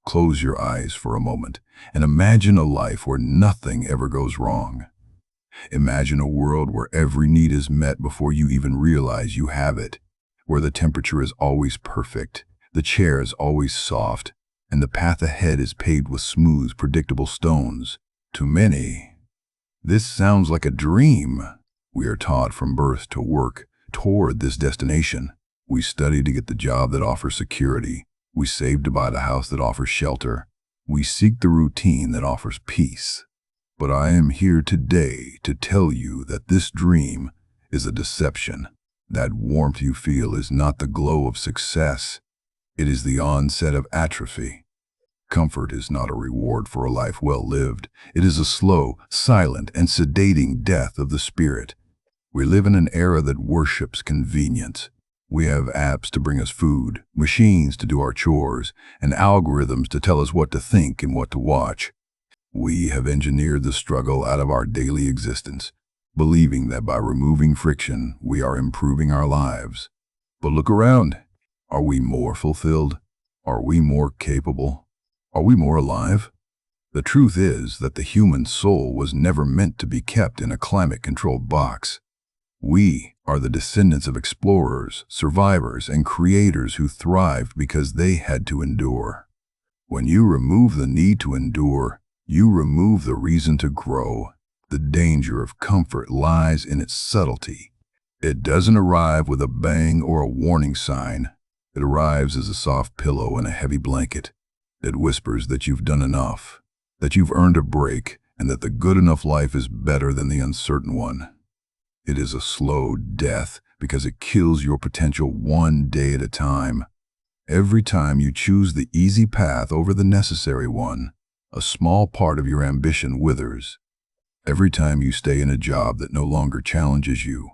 Close your eyes for a moment and imagine a life where nothing ever goes wrong. Imagine a world where every need is met before you even realize you have it, where the temperature is always perfect, the chair is always soft, and the path ahead is paved with smooth, predictable stones. To many, this sounds like a dream. We are taught from birth to work toward this destination. We study to get the job that offers security. We save to buy the house that offers shelter. We seek the routine that offers peace. But I am here today to tell you that this dream is a deception. That warmth you feel is not the glow of success. It is the onset of atrophy. Comfort is not a reward for a life well lived. It is a slow, silent, and sedating death of the spirit. We live in an era that worships convenience. We have apps to bring us food, machines to do our chores, and algorithms to tell us what to think and what to watch. We have engineered the struggle out of our daily existence, believing that by removing friction, we are improving our lives. But look around. Are we more fulfilled? Are we more capable? Are we more alive? The truth is that the human soul was never meant to be kept in a climate-controlled box. We are the descendants of explorers, survivors, and creators who thrived because they had to endure. When you remove the need to endure, you remove the reason to grow. The danger of comfort lies in its subtlety. It doesn't arrive with a bang or a warning sign. It arrives as a soft pillow and a heavy blanket. It whispers that you've done enough, that you've earned a break, and that the good enough life is better than the uncertain one. It is a slow death because it kills your potential one day at a time. Every time you choose the easy path over the necessary one, a small part of your ambition withers. Every time you stay in a job that no longer challenges you,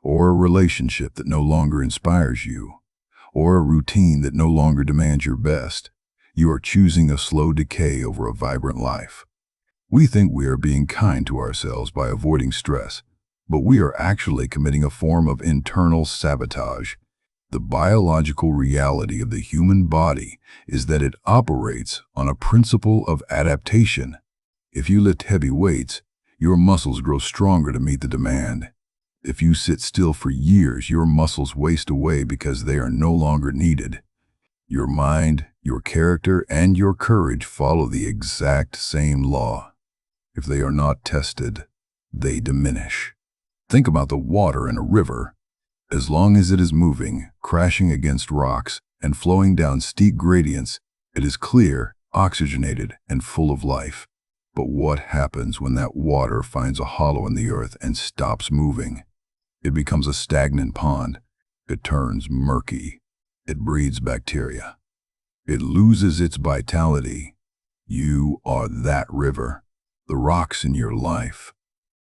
or a relationship that no longer inspires you, or a routine that no longer demands your best, you are choosing a slow decay over a vibrant life. We think we are being kind to ourselves by avoiding stress, but we are actually committing a form of internal sabotage. The biological reality of the human body is that it operates on a principle of adaptation. If you lift heavy weights, your muscles grow stronger to meet the demand. If you sit still for years, your muscles waste away because they are no longer needed. Your mind, your character, and your courage follow the exact same law. If they are not tested, they diminish. Think about the water in a river. As long as it is moving, crashing against rocks, and flowing down steep gradients, it is clear, oxygenated, and full of life. But what happens when that water finds a hollow in the earth and stops moving? It becomes a stagnant pond. It turns murky. It breeds bacteria. It loses its vitality. You are that river. The rocks in your life,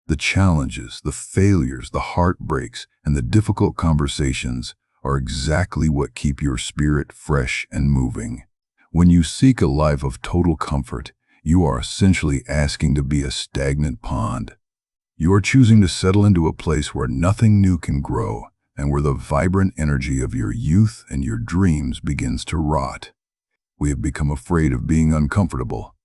the challenges, the failures, the heartbreaks, and the difficult conversations are exactly what keep your spirit fresh and moving. When you seek a life of total comfort, you are essentially asking to be a stagnant pond. You are choosing to settle into a place where nothing new can grow and where the vibrant energy of your youth and your dreams begins to rot. We have become afraid of being uncomfortable.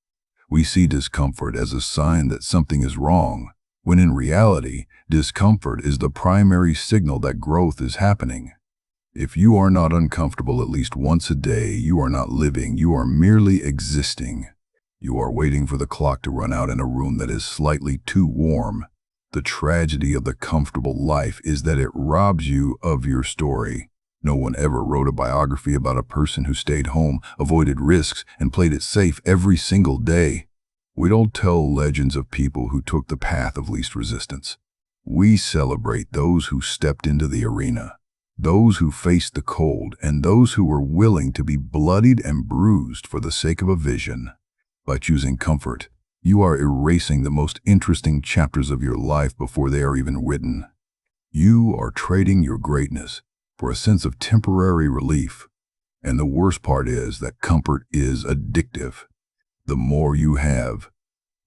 We see discomfort as a sign that something is wrong, when in reality, discomfort is the primary signal that growth is happening. If you are not uncomfortable at least once a day, you are not living, you are merely existing. You are waiting for the clock to run out in a room that is slightly too warm. The tragedy of the comfortable life is that it robs you of your story. No one ever wrote a biography about a person who stayed home, avoided risks, and played it safe every single day. We don't tell legends of people who took the path of least resistance. We celebrate those who stepped into the arena, those who faced the cold, and those who were willing to be bloodied and bruised for the sake of a vision. By choosing comfort, you are erasing the most interesting chapters of your life before they are even written. You are trading your greatness for a sense of temporary relief. And the worst part is that comfort is addictive. The more you have,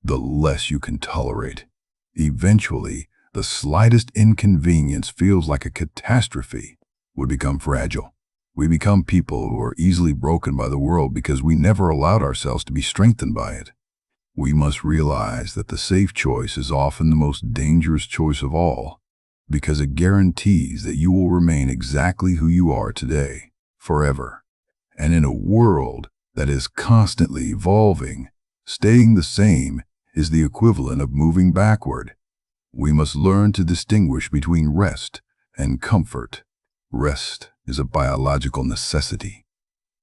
the less you can tolerate. Eventually, the slightest inconvenience feels like a catastrophe would become fragile. We become people who are easily broken by the world because we never allowed ourselves to be strengthened by it. We must realize that the safe choice is often the most dangerous choice of all, because it guarantees that you will remain exactly who you are today, forever. And in a world that is constantly evolving, staying the same is the equivalent of moving backward. We must learn to distinguish between rest and comfort. Rest is a biological necessity.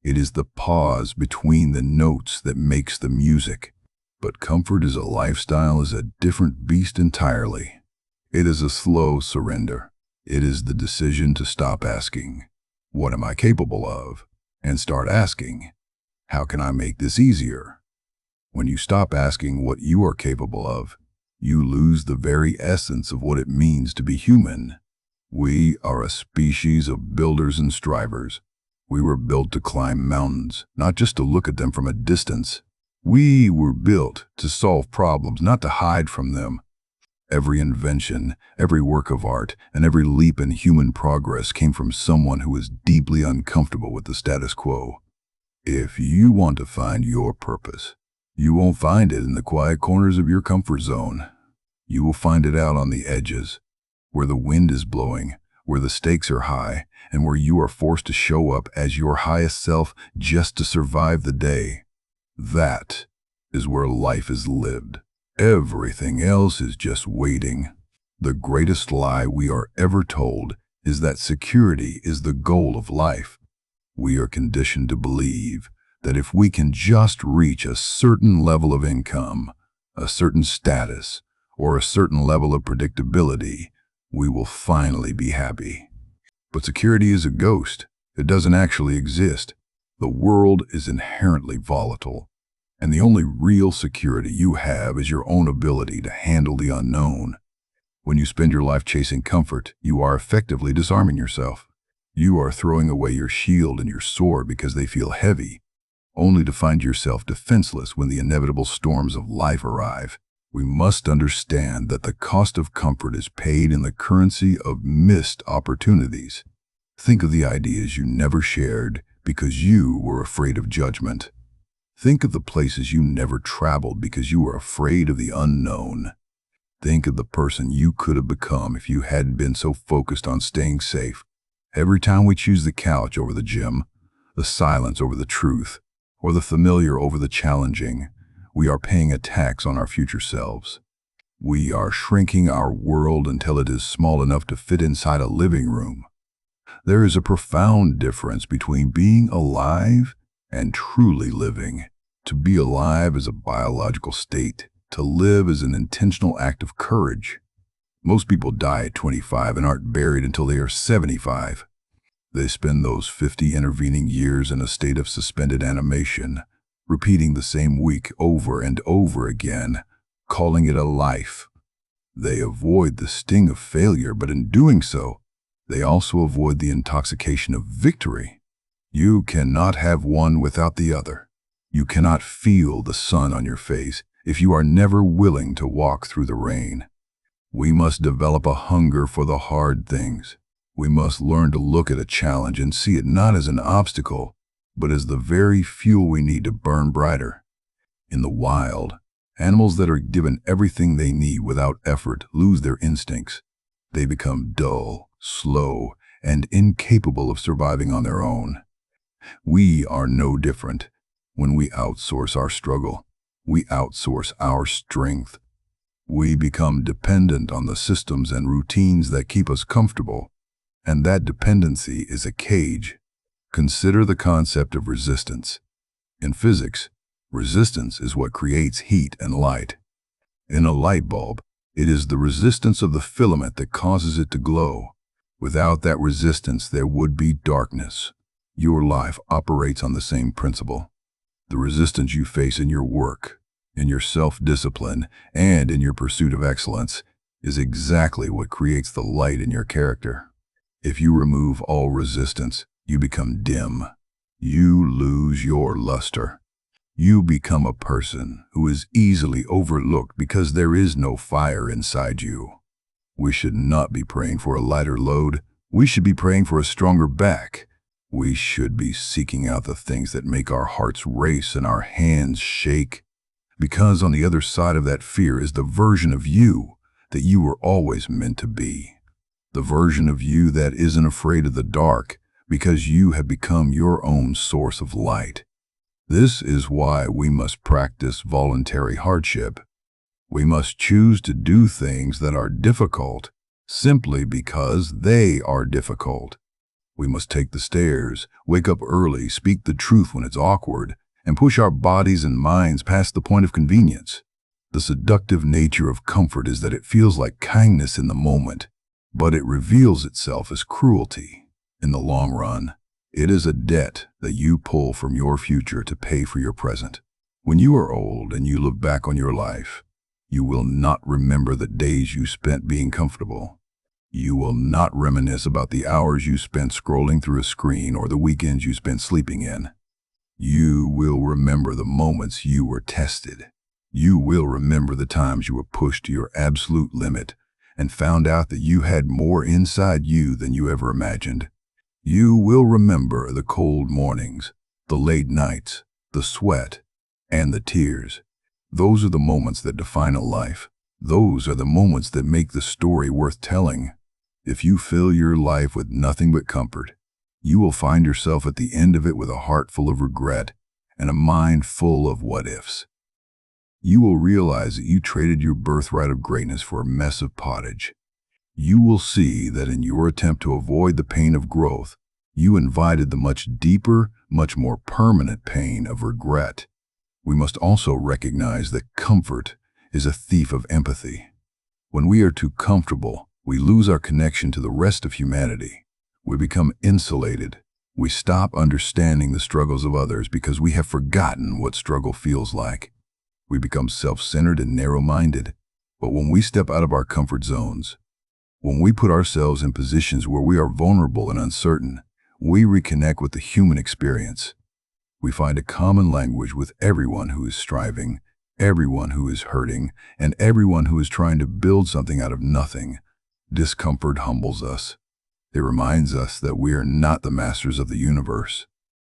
It is the pause between the notes that makes the music. But comfort as a lifestyle is a different beast entirely. It is a slow surrender. It is the decision to stop asking, "What am I capable of?" and start asking, "How can I make this easier?" When you stop asking what you are capable of, you lose the very essence of what it means to be human. We are a species of builders and strivers. We were built to climb mountains, not just to look at them from a distance. We were built to solve problems, not to hide from them. Every invention, every work of art, and every leap in human progress came from someone who was deeply uncomfortable with the status quo. If you want to find your purpose, you won't find it in the quiet corners of your comfort zone. You will find it out on the edges, where the wind is blowing, where the stakes are high, and where you are forced to show up as your highest self just to survive the day. That is where life is lived. Everything else is just waiting. The greatest lie we are ever told is that security is the goal of life. We are conditioned to believe that if we can just reach a certain level of income, a certain status, or a certain level of predictability, we will finally be happy. But security is a ghost. It doesn't actually exist. The world is inherently volatile, and the only real security you have is your own ability to handle the unknown. When you spend your life chasing comfort, you are effectively disarming yourself. You are throwing away your shield and your sword because they feel heavy, only to find yourself defenseless when the inevitable storms of life arrive. We must understand that the cost of comfort is paid in the currency of missed opportunities. Think of the ideas you never shared because you were afraid of judgment. Think of the places you never traveled because you were afraid of the unknown. Think of the person you could have become if you hadn't been so focused on staying safe. Every time we choose the couch over the gym, the silence over the truth, or the familiar over the challenging, we are paying a tax on our future selves. We are shrinking our world until it is small enough to fit inside a living room. There is a profound difference between being alive and truly living. To be alive is a biological state. To live is an intentional act of courage. Most people die at 25 and aren't buried until they are 75. They spend those 50 intervening years in a state of suspended animation, repeating the same week over and over again, calling it a life. They avoid the sting of failure, but in doing so, they also avoid the intoxication of victory. You cannot have one without the other. You cannot feel the sun on your face if you are never willing to walk through the rain. We must develop a hunger for the hard things. We must learn to look at a challenge and see it not as an obstacle, but as the very fuel we need to burn brighter. In the wild, animals that are given everything they need without effort lose their instincts. They become dull, slow, and incapable of surviving on their own. We are no different. When we outsource our struggle, we outsource our strength. We become dependent on the systems and routines that keep us comfortable, and that dependency is a cage. Consider the concept of resistance. In physics, resistance is what creates heat and light. In a light bulb, it is the resistance of the filament that causes it to glow. Without that resistance, there would be darkness. Your life operates on the same principle. The resistance you face in your work, in your self-discipline, and in your pursuit of excellence is exactly what creates the light in your character. If you remove all resistance, you become dim. You lose your luster. You become a person who is easily overlooked because there is no fire inside you. We should not be praying for a lighter load. We should be praying for a stronger back. We should be seeking out the things that make our hearts race and our hands shake, because on the other side of that fear is the version of you that you were always meant to be. The version of you that isn't afraid of the dark because you have become your own source of light. This is why we must practice voluntary hardship. We must choose to do things that are difficult simply because they are difficult. We must take the stairs, wake up early, speak the truth when it's awkward, and push our bodies and minds past the point of convenience. The seductive nature of comfort is that it feels like kindness in the moment, but it reveals itself as cruelty. In the long run, it is a debt that you pull from your future to pay for your present. When you are old and you look back on your life, you will not remember the days you spent being comfortable. You will not reminisce about the hours you spent scrolling through a screen or the weekends you spent sleeping in. You will remember the moments you were tested. You will remember the times you were pushed to your absolute limit and found out that you had more inside you than you ever imagined. You will remember the cold mornings, the late nights, the sweat, and the tears. Those are the moments that define a life. Those are the moments that make the story worth telling. If you fill your life with nothing but comfort, you will find yourself at the end of it with a heart full of regret and a mind full of what-ifs. You will realize that you traded your birthright of greatness for a mess of pottage. You will see that in your attempt to avoid the pain of growth, you invited the much deeper, much more permanent pain of regret. We must also recognize that comfort is a thief of empathy. When we are too comfortable, we lose our connection to the rest of humanity. We become insulated. We stop understanding the struggles of others because we have forgotten what struggle feels like. We become self-centered and narrow-minded. But when we step out of our comfort zones, when we put ourselves in positions where we are vulnerable and uncertain, we reconnect with the human experience. We find a common language with everyone who is striving, everyone who is hurting, and everyone who is trying to build something out of nothing. Discomfort humbles us. It reminds us that we are not the masters of the universe,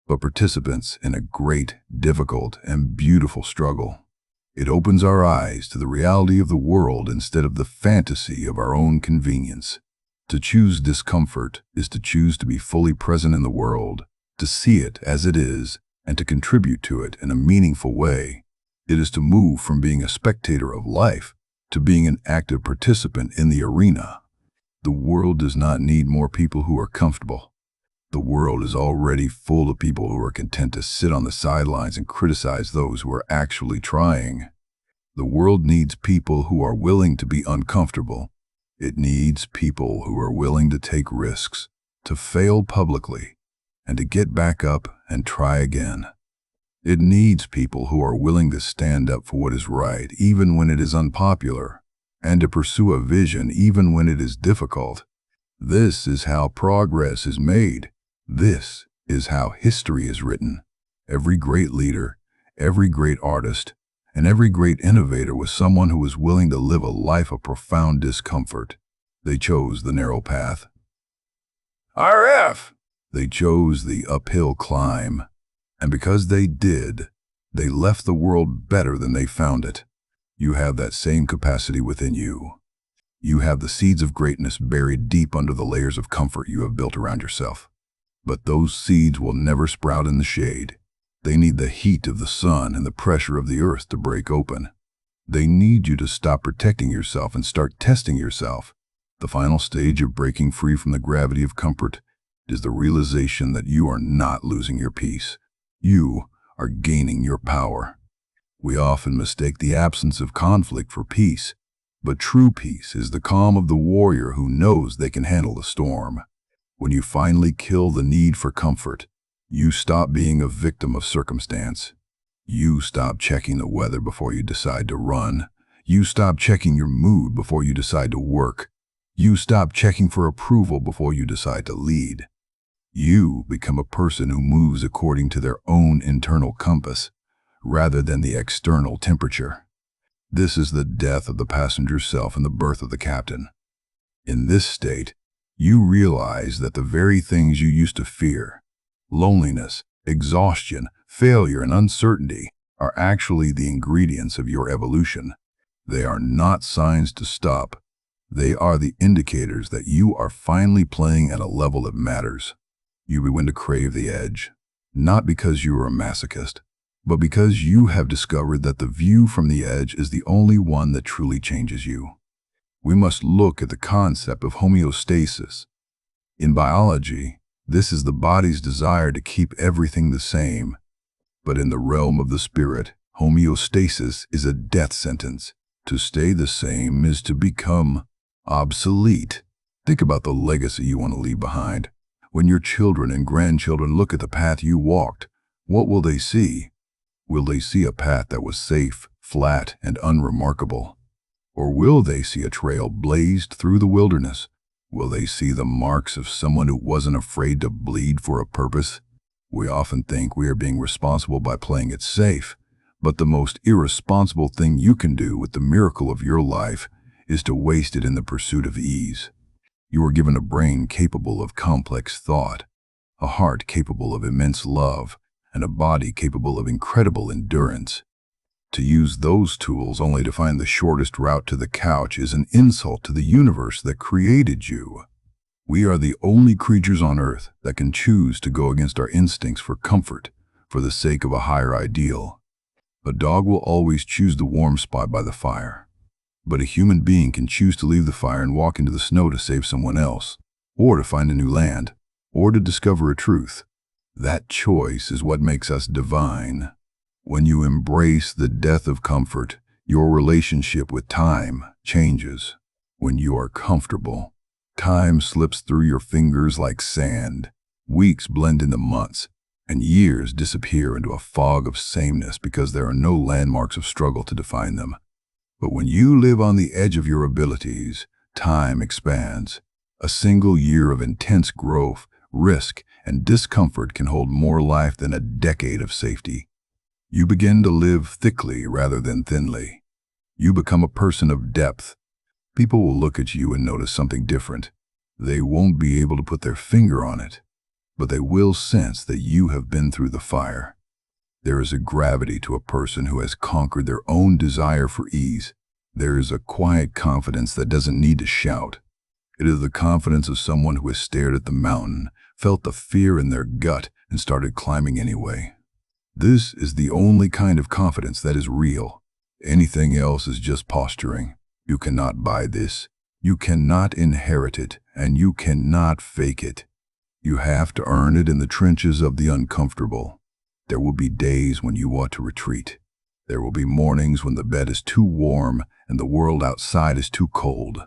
but participants in a great, difficult, and beautiful struggle. It opens our eyes to the reality of the world instead of the fantasy of our own convenience. To choose discomfort is to choose to be fully present in the world, to see it as it is, and to contribute to it in a meaningful way. It is to move from being a spectator of life to being an active participant in the arena. The world does not need more people who are comfortable. The world is already full of people who are content to sit on the sidelines and criticize those who are actually trying. The world needs people who are willing to be uncomfortable. It needs people who are willing to take risks, to fail publicly, and to get back up and try again. It needs people who are willing to stand up for what is right, even when it is unpopular, and to pursue a vision even when it is difficult. This is how progress is made. This is how history is written. Every great leader, every great artist, and every great innovator was someone who was willing to live a life of profound discomfort. They chose the narrow path. RF! They chose the uphill climb. And because they did, they left the world better than they found it. You have that same capacity within you. You have the seeds of greatness buried deep under the layers of comfort you have built around yourself. But those seeds will never sprout in the shade. They need the heat of the sun and the pressure of the earth to break open. They need you to stop protecting yourself and start testing yourself. The final stage of breaking free from the gravity of comfort is the realization that you are not losing your peace. You are gaining your power. We often mistake the absence of conflict for peace, but true peace is the calm of the warrior who knows they can handle the storm. When you finally kill the need for comfort, you stop being a victim of circumstance. You stop checking the weather before you decide to run. You stop checking your mood before you decide to work. You stop checking for approval before you decide to lead. You become a person who moves according to their own internal compass, rather than the external temperature. This is the death of the passenger self and the birth of the captain. In this state, you realize that the very things you used to fear, Loneliness, exhaustion, failure, and uncertainty are actually the ingredients of your evolution. They are not signs to stop. They are the indicators that you are finally playing at a level that matters. You begin to crave the edge, not because you are a masochist, but because you have discovered that the view from the edge is the only one that truly changes you. We must look at the concept of homeostasis. In biology, this is the body's desire to keep everything the same. But in the realm of the spirit, homeostasis is a death sentence. To stay the same is to become obsolete. Think about the legacy you want to leave behind. When your children and grandchildren look at the path you walked, what will they see? Will they see a path that was safe, flat, and unremarkable? Or will they see a trail blazed through the wilderness? Will they see the marks of someone who wasn't afraid to bleed for a purpose? We often think we are being responsible by playing it safe, but the most irresponsible thing you can do with the miracle of your life is to waste it in the pursuit of ease. You are given a brain capable of complex thought, a heart capable of immense love, and a body capable of incredible endurance. To use those tools only to find the shortest route to the couch is an insult to the universe that created you. We are the only creatures on earth that can choose to go against our instincts for comfort, for the sake of a higher ideal. A dog will always choose the warm spot by the fire. But a human being can choose to leave the fire and walk into the snow to save someone else, or to find a new land, or to discover a truth. That choice is what makes us divine. When you embrace the death of comfort, your relationship with time changes. When you are comfortable, time slips through your fingers like sand. Weeks blend into months, and years disappear into a fog of sameness because there are no landmarks of struggle to define them. But when you live on the edge of your abilities, time expands. A single year of intense growth, risk, and discomfort can hold more life than a decade of safety. You begin to live thickly rather than thinly. You become a person of depth. People will look at you and notice something different. They won't be able to put their finger on it, but they will sense that you have been through the fire. There is a gravity to a person who has conquered their own desire for ease. There is a quiet confidence that doesn't need to shout. It is the confidence of someone who has stared at the mountain, felt the fear in their gut, and started climbing anyway. This is the only kind of confidence that is real. Anything else is just posturing. You cannot buy this. You cannot inherit it, and you cannot fake it. You have to earn it in the trenches of the uncomfortable. There will be days when you want to retreat. There will be mornings when the bed is too warm and the world outside is too cold.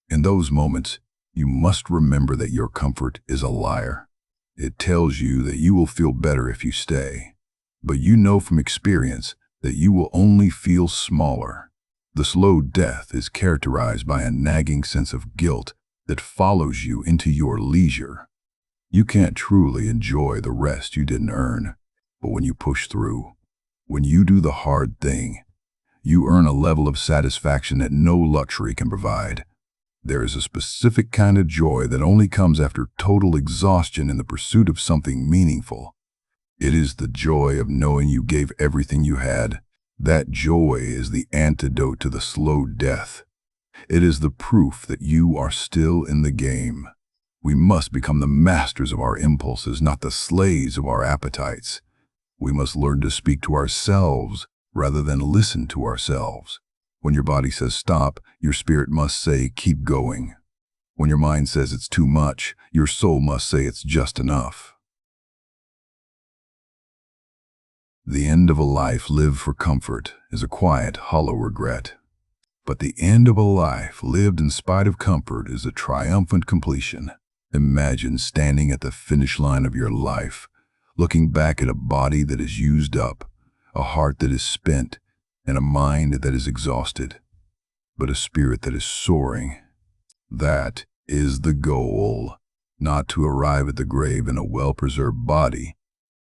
In those moments, you must remember that your comfort is a liar. It tells you that you will feel better if you stay. But you know from experience that you will only feel smaller. The slow death is characterized by a nagging sense of guilt that follows you into your leisure. You can't truly enjoy the rest you didn't earn, but when you push through, when you do the hard thing, you earn a level of satisfaction that no luxury can provide. There is a specific kind of joy that only comes after total exhaustion in the pursuit of something meaningful. It is the joy of knowing you gave everything you had. That joy is the antidote to the slow death. It is the proof that you are still in the game. We must become the masters of our impulses, not the slaves of our appetites. We must learn to speak to ourselves rather than listen to ourselves. When your body says stop, your spirit must say keep going. When your mind says it's too much, your soul must say it's just enough. The end of a life lived for comfort is a quiet, hollow regret. But the end of a life lived in spite of comfort is a triumphant completion. Imagine standing at the finish line of your life, looking back at a body that is used up, a heart that is spent, and a mind that is exhausted, but a spirit that is soaring. That is the goal, not to arrive at the grave in a well-preserved body,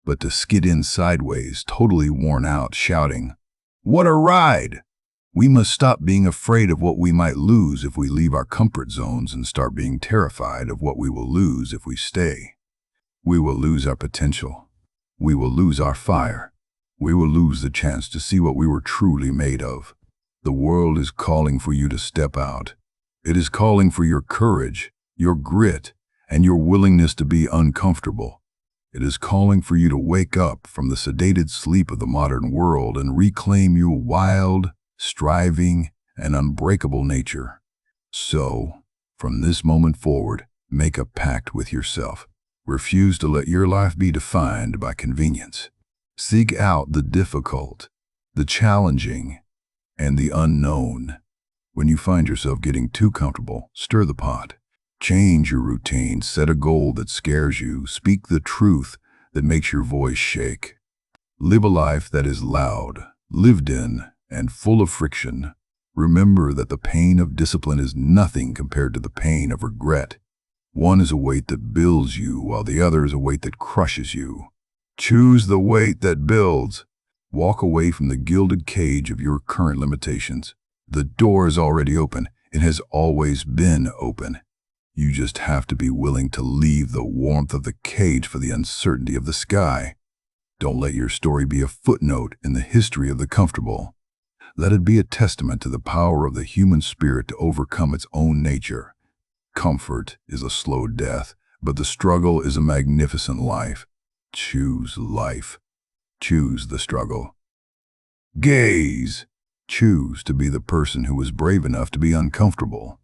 but to skid in sideways, totally worn out, shouting, "What a ride!" We must stop being afraid of what we might lose if we leave our comfort zones and start being terrified of what we will lose if we stay. we will lose our potential. We will lose our fire. We will lose the chance to see what we were truly made of. The world is calling for you to step out. It is calling for your courage, your grit, and your willingness to be uncomfortable. It is calling for you to wake up from the sedated sleep of the modern world and reclaim your wild, striving, and unbreakable nature. So, from this moment forward, make a pact with yourself. Refuse to let your life be defined by convenience. Seek out the difficult, the challenging, and the unknown. When you find yourself getting too comfortable, stir the pot. Change your routine, set a goal that scares you, speak the truth that makes your voice shake. Live a life that is loud, lived in, and full of friction. Remember that the pain of discipline is nothing compared to the pain of regret. One is a weight that builds you, while the other is a weight that crushes you. Choose the weight that builds. Walk away from the gilded cage of your current limitations. The door is already open. It has always been open. You just have to be willing to leave the warmth of the cage for the uncertainty of the sky. Don't let your story be a footnote in the history of the comfortable. Let it be a testament to the power of the human spirit to overcome its own nature. Comfort is a slow death, but the struggle is a magnificent life. Choose life. Choose the struggle. Gaze. Choose to be the person who is brave enough to be uncomfortable.